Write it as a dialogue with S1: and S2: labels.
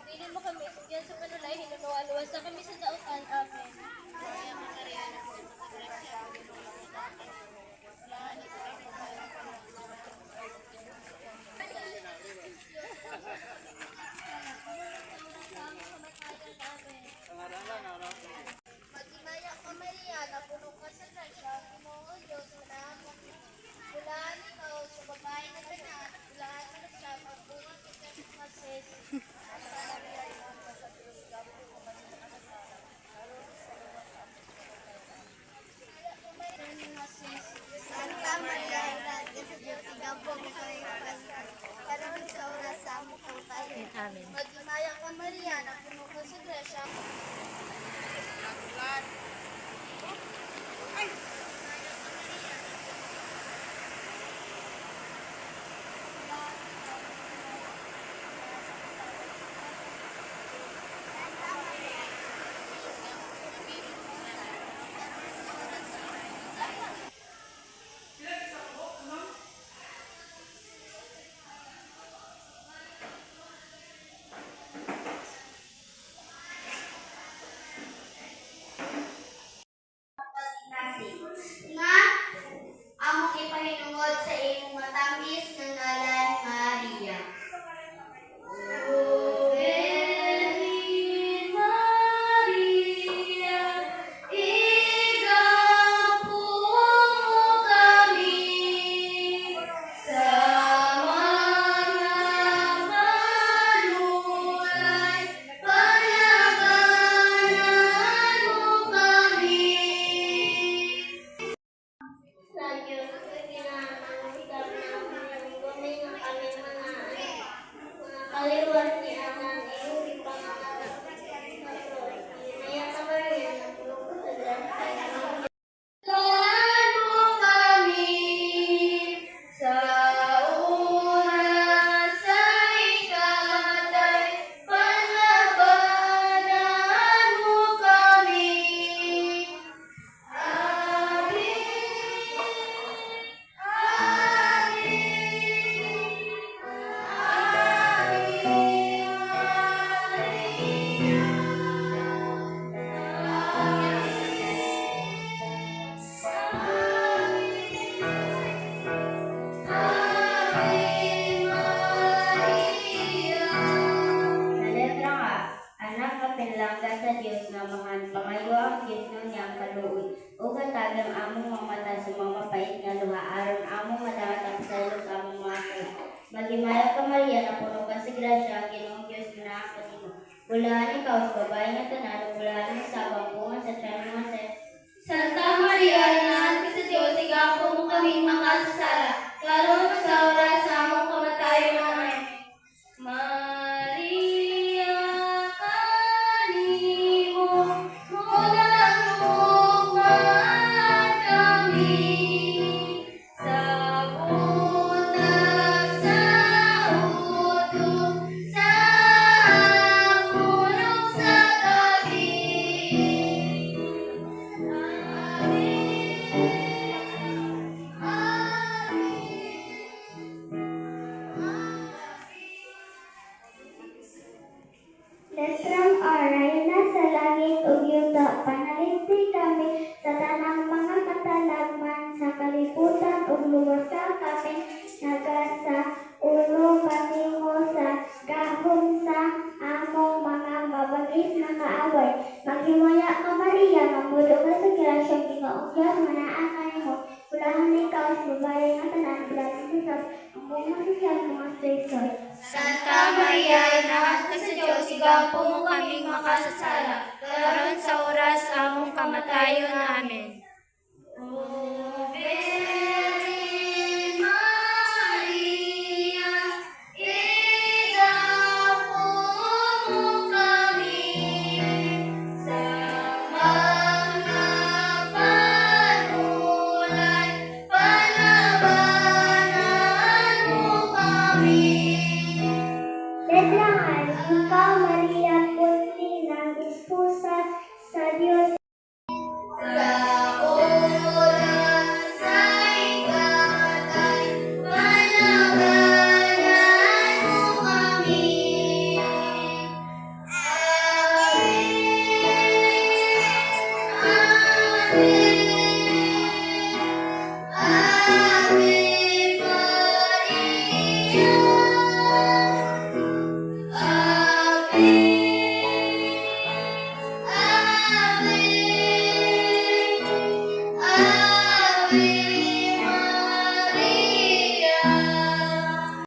S1: Pili mo kami, sugyan sa panulay, hinunuwa-luwas na kami sa dautan. Amen. Mag-imaya ka, Maria, na puno ka sa grasya, Ginoong Diyos, unahan mo. Bulaan ikaw sa babae na tanan, bulaan mo na siya, magbunga kita sa mases. Santa Maria, Ina sa Diyos, igapo mo kami kapaskan. Karoon sa oras sa among kamatayon.
S2: Amen.
S1: Mag-imaya ka, Maria, na puno ka sa grasya. Nga, among ipahinungod sa imong matamis nga ngalan, Maria. O Virgin Maria, igapo mo kami sa mga malulay, panabanan mo kami. Sa Diyos, ginanangitap ng kami ng aming mga kaliwat ni Anan, iyong ipangalan. Maya ka Maria, nagulong ko sa grasya. Tuhan mo kami sa oras sa ikamatay, panabanan mo kami. Amen.
S3: Nalebra nga, anak kapinlangga sa Dios nga mahan, pangayo ang Dios no niyang kaluoy. O katagang among mamata sa mga mapait nga luha, aron among madahat ang salot among mga sila. Magimaya ka Maria, na puno ka sa grasya, ang Ginoong Dios na ako nimo. Bulaan ikaw sa babae nga tanan, bulaan mo sa bangkungan sa tiyan mga
S1: Santa Maria, Ina sa Diyos, igapo mo kaming makasasala, karon sa oras sa among kamatayon. Amen. Maria, kanimo, munang kami, sa buntag sa udto, sa pulong sa gabi.
S3: Letrang aray na sa langit ug yuta, panalipay kami sa tanang mga katalagman sa kalibutan ug luwas sa kami nagasa ulo kanimo sa gahom sa among mga mabagis na kaaway. Maghimaya ka Maria, mamudo ka sa grasya, Ginoong Diyos manaan kanimo. Ulahan ikaw sa babae nga tanan, bulan Jesús, ang buong masasyan mga Kristo.
S1: Santa Maria, Ina ka sa Diyos, igapo mo kaming makasasala, karon sa oras sa among kamatayon. Amen. O Virgin Maria, igapo mo kami sa mga panulay, panabanan mo kami.
S3: Dedlangan, ikaw Maria, punti ng esposa sa Diyos.
S1: Sa Amen.